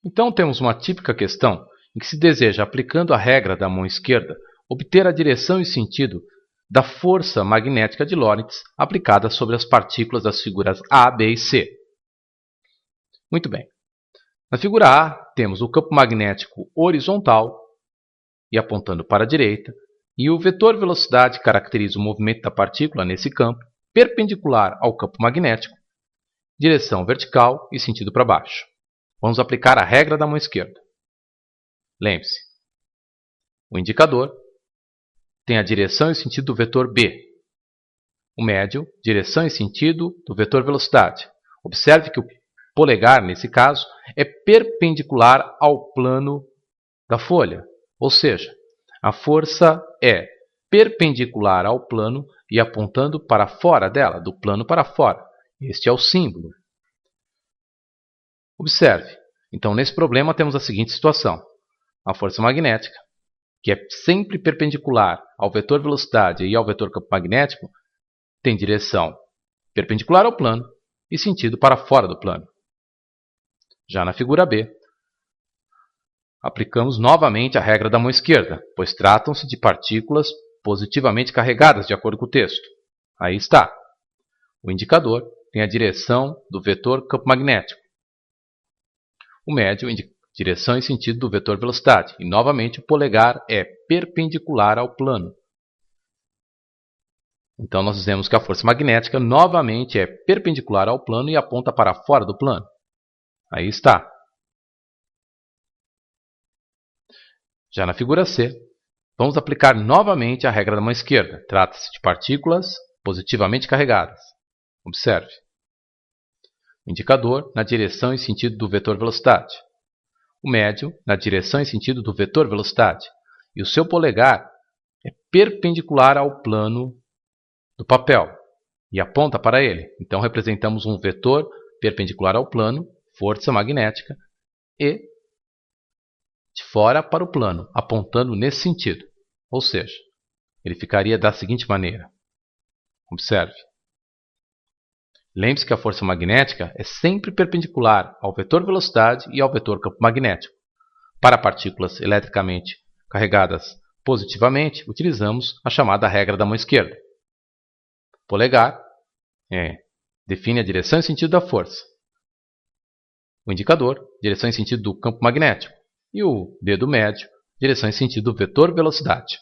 Então temos uma típica questão em que se deseja, aplicando a regra da mão esquerda, obter a direção e sentido da força magnética de Lorentz aplicada sobre as partículas das figuras A, B e C. Muito bem. Na figura A, temos o campo magnético horizontal e apontando para a direita, e o vetor velocidade caracteriza o movimento da partícula nesse campo, perpendicular ao campo magnético, direção vertical e sentido para baixo. Vamos aplicar a regra da mão esquerda. Lembre-se, o indicador tem a direção e sentido do vetor B. O médio, direção e sentido do vetor velocidade. Observe que o polegar, nesse caso, é perpendicular ao plano da folha. Ou seja, a força é perpendicular ao plano e apontando para fora dela, do plano para fora. Este é o símbolo. Observe, então nesse problema temos a seguinte situação. A força magnética, que é sempre perpendicular ao vetor velocidade e ao vetor campo magnético, tem direção perpendicular ao plano e sentido para fora do plano. Já na figura B, aplicamos novamente a regra da mão esquerda, pois tratam-se de partículas positivamente carregadas, de acordo com o texto. Aí está. O indicador tem a direção do vetor campo magnético. O médio indica direção e sentido do vetor velocidade. E, novamente, o polegar é perpendicular ao plano. Então, nós dizemos que a força magnética, novamente, é perpendicular ao plano e aponta para fora do plano. Aí está. Já na figura C, vamos aplicar novamente a regra da mão esquerda. Trata-se de partículas positivamente carregadas. Observe. O indicador na direção e sentido do vetor velocidade. O médio na direção e sentido do vetor velocidade. E o seu polegar é perpendicular ao plano do papel e aponta para ele. Então, representamos um vetor perpendicular ao plano, força magnética, e de fora para o plano, apontando nesse sentido. Ou seja, ele ficaria da seguinte maneira. Observe. Lembre-se que a força magnética é sempre perpendicular ao vetor velocidade e ao vetor campo magnético. Para partículas eletricamente carregadas positivamente, utilizamos a chamada regra da mão esquerda. O polegar define a direção e sentido da força. O indicador, direção e sentido do campo magnético. E o dedo médio, direção e sentido do vetor velocidade.